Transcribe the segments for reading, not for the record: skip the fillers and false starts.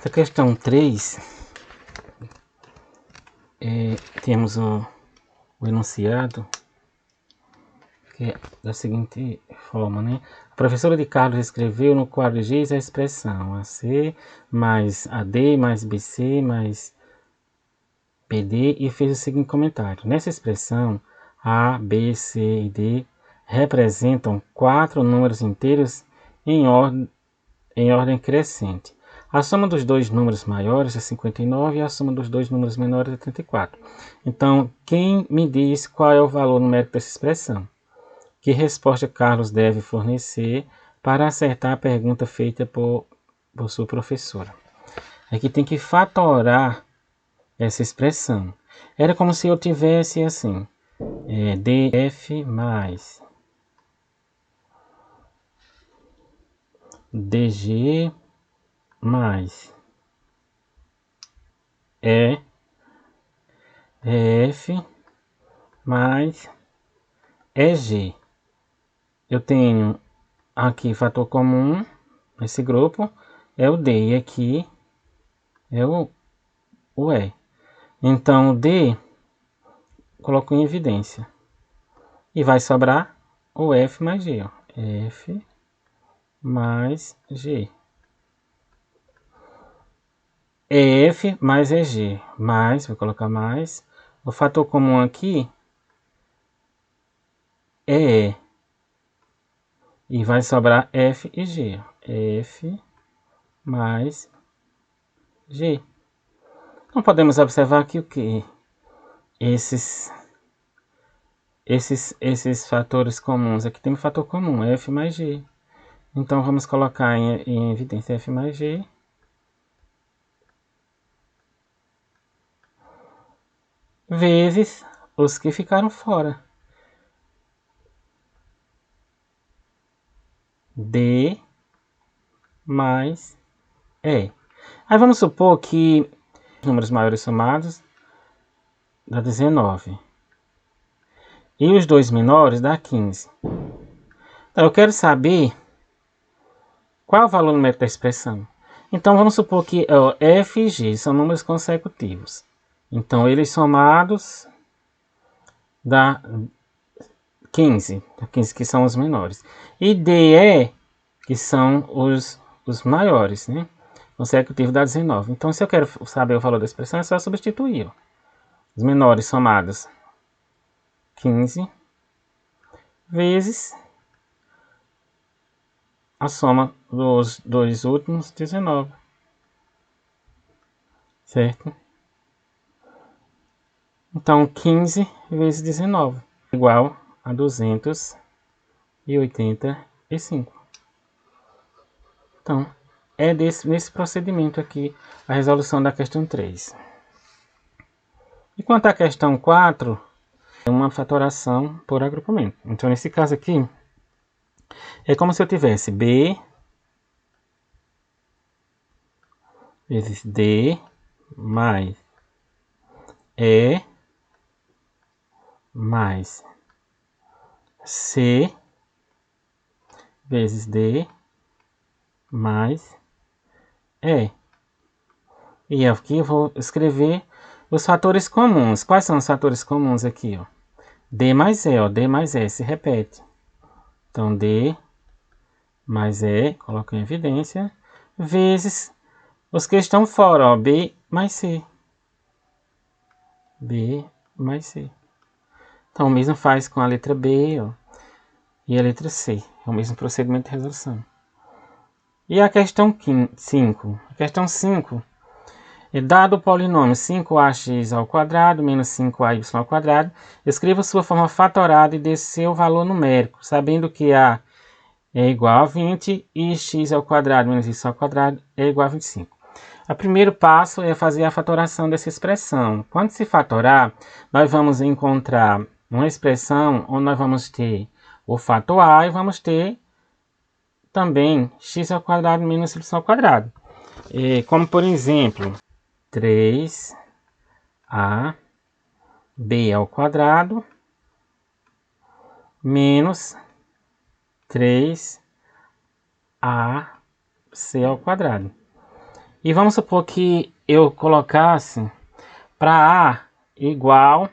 Essa questão 3, temos o enunciado, que é da seguinte forma, né? A professora de Carlos escreveu no quadro Giz a expressão AC mais AD mais BC mais PD e fez o seguinte comentário. Nessa expressão, A, B, C e D representam 4 números inteiros em ordem crescente. A soma dos dois números maiores é 59 e a soma dos dois números menores é 34. Então, quem me diz qual é o valor numérico dessa expressão? Que resposta Carlos deve fornecer para acertar a pergunta feita por sua professora? Aqui tem que fatorar essa expressão. Era como se eu tivesse assim, DF mais DG mais EF mais EG. Eu tenho aqui fator comum, esse grupo é o D, e aqui é o E. Então, o D coloco em evidência. E vai sobrar o F mais G. Ó. F mais G. EF mais EG. Mais, vou colocar mais. O fator comum aqui é E. E vai sobrar F e G. F mais G. Então podemos observar aqui o que? Esses fatores comuns. Aqui tem um fator comum, F mais G. Então vamos colocar em evidência F mais G. Vezes os que ficaram fora. D mais E. Aí vamos supor que números maiores somados dá 19. E os dois menores dá 15. Então eu quero saber qual é o valor numérico da expressão. Então vamos supor que F e G são números consecutivos. Então eles somados dá 15. 15 que são os menores. E D e E, que são os maiores, né? Consecutivo dá 19. Então, se eu quero saber o valor da expressão, é só substituir. Ó. Os menores somados 15 vezes a soma dos dois últimos, 19. Certo? Então, 15 vezes 19 igual a 285. Então, é nesse procedimento aqui a resolução da questão 3. E quanto à questão 4, é uma fatoração por agrupamento. Então, nesse caso aqui, é como se eu tivesse B vezes D mais E mais C vezes D mais E. E aqui eu vou escrever os fatores comuns. Quais são os fatores comuns aqui? Ó? D mais E, ó, D mais E se repete. Então, D mais E, coloco em evidência, vezes os que estão fora, ó, B mais C. B mais C. Então, o mesmo faz com a letra B, ó, e a letra C. É o mesmo procedimento de resolução. E a questão 5. A questão 5 é dado o polinômio 5ax ao quadrado menos 5ay ao quadrado, escreva sua forma fatorada e dê seu valor numérico, sabendo que a é igual a 20 e x ao quadrado menos y ao quadrado é igual a 25. O primeiro passo é fazer a fatoração dessa expressão. Quando se fatorar, nós vamos encontrar uma expressão onde nós vamos ter o fator a e vamos ter também x ao quadrado menos y ao quadrado. Como por exemplo, 3ab ao quadrado menos 3ac ao quadrado. E vamos supor que eu colocasse para A igual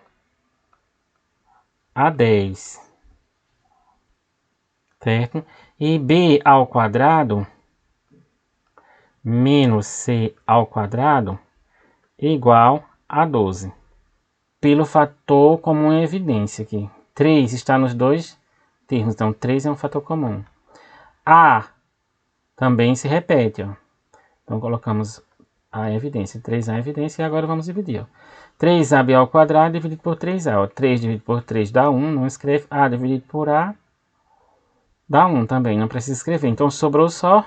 a 10, certo? E B ao quadrado menos C ao quadrado igual a 12. Pelo fator comum em evidência aqui. 3 está nos dois termos, então 3 é um fator comum. A também se repete, ó. Então colocamos a evidência, 3A é evidência, e agora vamos dividir, ó. 3AB ao quadrado dividido por 3A, ó. 3 dividido por 3 dá 1, não escreve. A dividido por A dá 1 também, não precisa escrever. Então sobrou só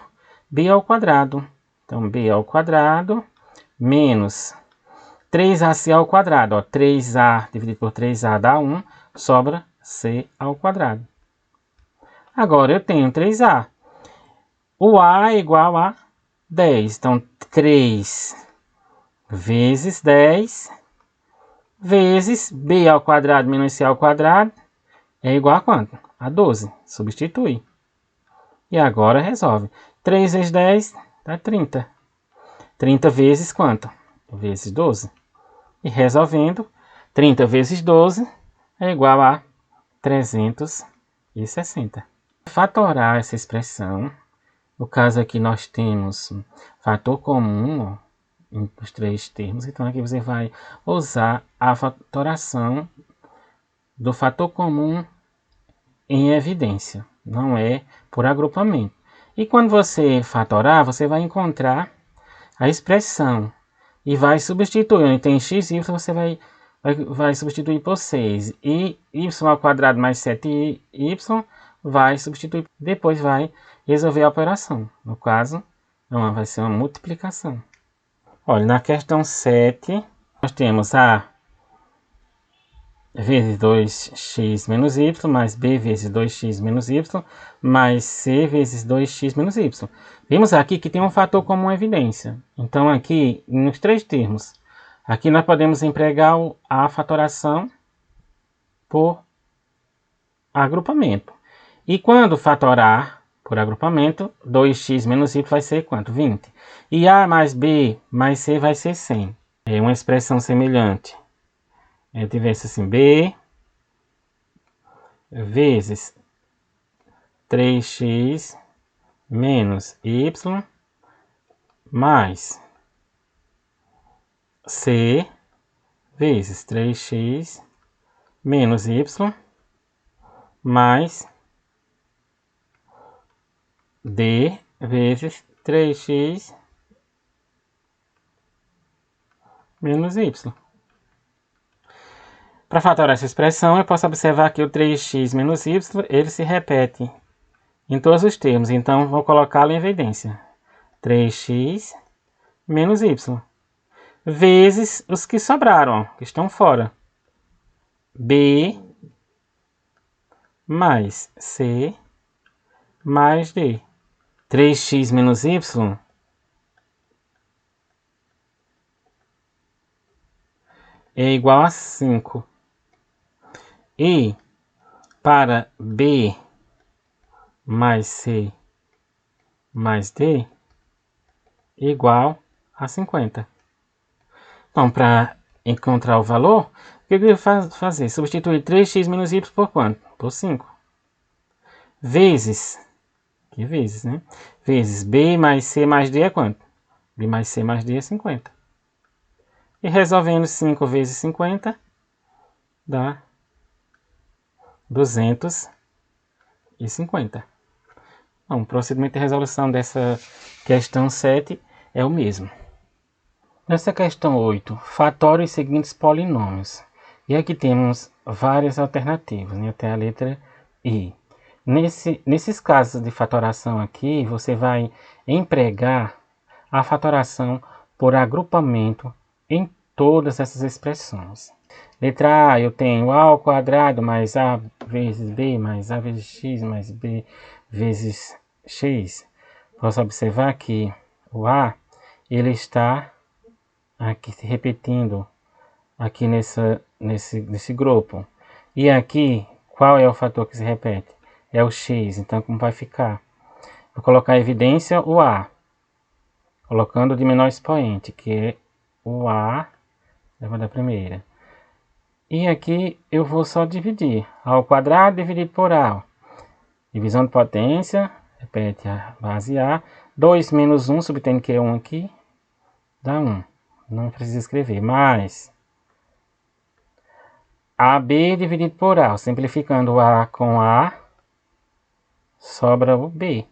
B ao quadrado. Então B ao quadrado menos 3AC ao quadrado, ó. 3A dividido por 3A dá 1, sobra C ao quadrado. Agora eu tenho 3A. O A é igual a 10. Então 3 vezes 10 vezes B ao quadrado menos C ao quadrado é igual a quanto? A 12. Substitui. E agora resolve. 3 vezes 10 dá 30. 30 vezes quanto? Vezes 12. E resolvendo, 30 vezes 12 é igual a 360. Fatorar essa expressão, no caso aqui nós temos fator comum, ó, os três termos, então aqui você vai usar a fatoração do fator comum em evidência, não é por agrupamento. E quando você fatorar, você vai encontrar a expressão e vai substituir, onde tem x e y, você vai substituir por 6. E y ao quadrado mais 7y vai substituir, depois vai resolver a operação. No caso, não, vai ser uma multiplicação. Olha, na questão 7, nós temos A vezes 2x menos y, mais B vezes 2x menos y, mais C vezes 2x menos y. Vimos aqui que tem um fator comum em evidência. Então, aqui, nos três termos, aqui nós podemos empregar a fatoração por agrupamento. E quando fatorar por agrupamento, 2x menos y vai ser quanto? 20. E A mais B mais C vai ser 100. É uma expressão semelhante. Eu tivesse assim, B vezes 3x menos y mais C vezes 3x menos y mais D vezes 3x menos y. Para fatorar essa expressão, eu posso observar que o 3x menos y, ele se repete em todos os termos. Então, vou colocá-lo em evidência. 3x menos y. Vezes os que sobraram, que estão fora. B mais C mais D. 3x menos y é igual a 5. E para B mais C mais D igual a 50. Então, para encontrar o valor, o que eu devo fazer? Substituir 3x menos y por quanto? Por 5. Vezes, que vezes, né? Vezes B mais C mais D é quanto? B mais C mais D é 50. E resolvendo 5 vezes 50, dá 250. Bom, o procedimento de resolução dessa questão 7 é o mesmo. Nessa questão 8, fatore os seguintes polinômios. E aqui temos várias alternativas, né, até a letra I. Nesses casos de fatoração aqui, você vai empregar a fatoração por agrupamento em todas essas expressões. Letra A, eu tenho A ao quadrado mais A vezes B mais A vezes X mais B vezes X. Posso observar que o A, ele está aqui se repetindo aqui nesse grupo. E aqui, qual é o fator que se repete? É o X. Então, como vai ficar? Vou colocar em evidência o A. colocando de menor expoente, que é o A, leva da primeira. E aqui eu vou só dividir. A ao quadrado dividido por A. Divisão de potência, repete a base A. 2 menos 1, subtendo que é 1 aqui, dá 1. Não precisa escrever, mais AB dividido por A. Simplificando A com A, sobra o B.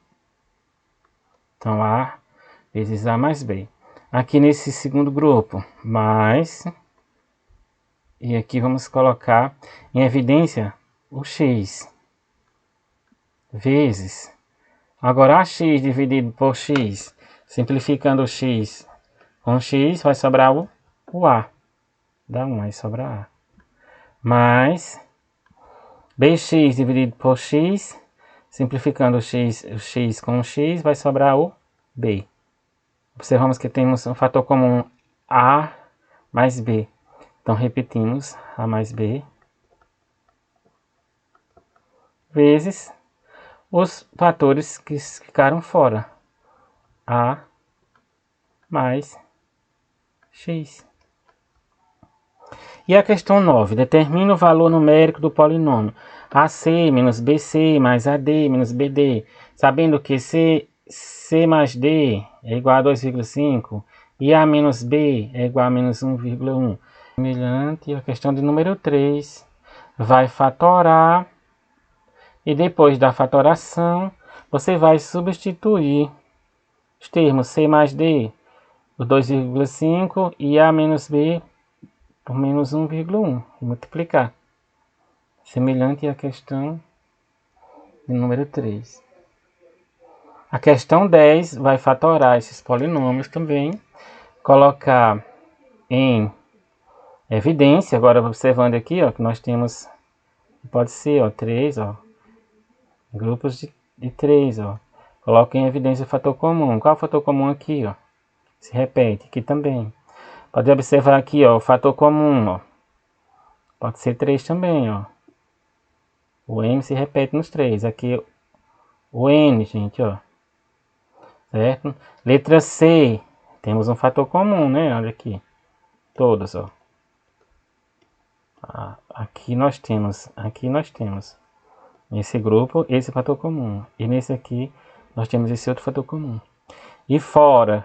Então, A vezes A mais B. Aqui nesse segundo grupo, mais... E aqui vamos colocar em evidência o x. Vezes. Agora, AX dividido por x. Simplificando o x com x, vai sobrar o A. Dá 1, aí sobra A. Mais BX dividido por x. Simplificando o x com x, vai sobrar o B. Observamos que temos um fator comum A mais B. Então, repetimos A mais B vezes os fatores que ficaram fora. A mais x. E a questão 9. Determina o valor numérico do polinômio AC menos BC mais AD menos BD. Sabendo que C mais D é igual a 2,5 e A menos B é igual a menos 1,1. Semelhante a questão de número 3. Vai fatorar. E depois da fatoração, você vai substituir os termos C mais D por 2,5 e A menos B por menos 1,1 e multiplicar. Semelhante à questão de número 3. A questão 10 vai fatorar esses polinômios também, colocar em evidência. Agora observando aqui, ó, que nós temos, pode ser, ó, 3, ó, grupos de 3, ó. Coloca em evidência o fator comum. Qual é o fator comum aqui, ó? Se repete aqui também. Pode observar aqui, ó, o fator comum, ó. Pode ser 3 também, ó. O M se repete nos 3. Aqui o N, gente, ó. Certo? Letra C. Temos um fator comum, né? Olha aqui. Todos, ó. Aqui nós temos nesse grupo esse fator comum. E nesse aqui nós temos esse outro fator comum. E fora,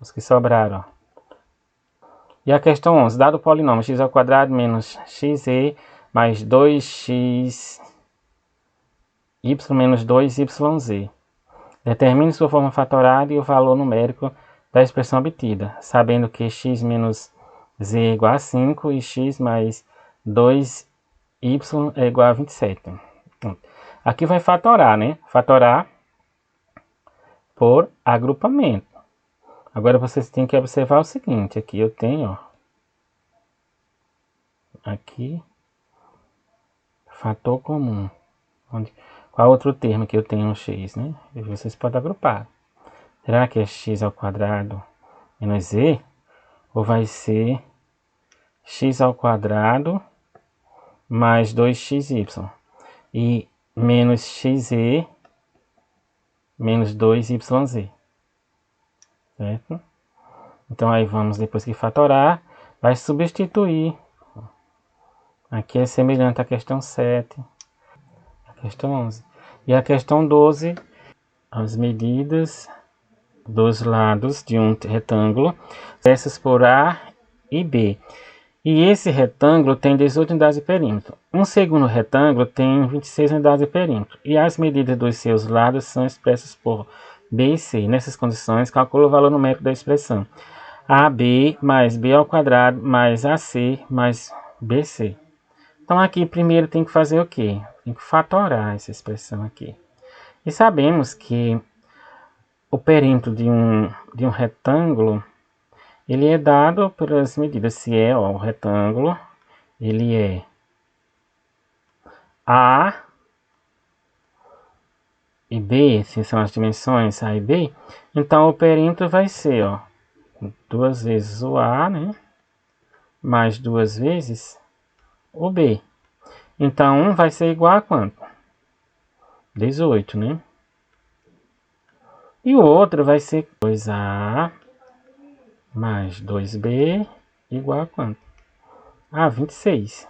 os que sobraram, ó. E a questão 11. Dado o polinômio x ao quadrado menos xe mais 2x y menos 2yz. Determine sua forma fatorada e o valor numérico da expressão obtida, sabendo que x menos z é igual a 5 e x mais 2y é igual a 27. Aqui vai fatorar, né? Fatorar por agrupamento. Agora vocês têm que observar o seguinte, aqui eu tenho, ó, aqui, fator comum. Qual outro termo que eu tenho no x, né? E vocês podem agrupar. Será que é x ao quadrado menos z? Ou vai ser x ao quadrado mais 2xy e menos xe menos 2yz. Certo? Então aí vamos, depois que fatorar, vai substituir. Aqui é semelhante à questão 7, a questão 11. E a questão 12, as medidas dos lados de um retângulo, essas por A e B. E esse retângulo tem 18 unidades de perímetro. Um segundo retângulo tem 26 unidades de perímetro. E as medidas dos seus lados são expressas por B e C. Nessas condições, calcula o valor numérico da expressão AB mais B ao quadrado mais AC mais BC. Então aqui primeiro tem que fazer o quê? Tem que fatorar essa expressão aqui. E sabemos que o perímetro de um retângulo, ele é dado pelas medidas. Se é, ó, o retângulo, ele é A e B, se são as dimensões A e B, então o perímetro vai ser, ó, 2 vezes o A, né? Mais 2 vezes o B. Então, 1 vai ser igual a quanto? 18, né? E o outro vai ser 2A mais 2b igual a quanto? A 26.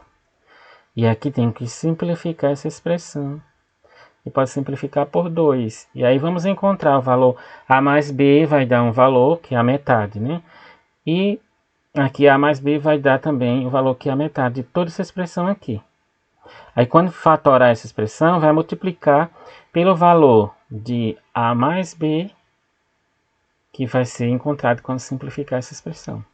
E aqui tem que simplificar essa expressão. E pode simplificar por 2. E aí vamos encontrar o valor a mais b vai dar um valor que é a metade, né? E aqui a mais b vai dar também o valor que é a metade de toda essa expressão aqui. Aí quando fatorar essa expressão, vai multiplicar pelo valor de a mais b, que vai ser encontrado quando simplificar essa expressão.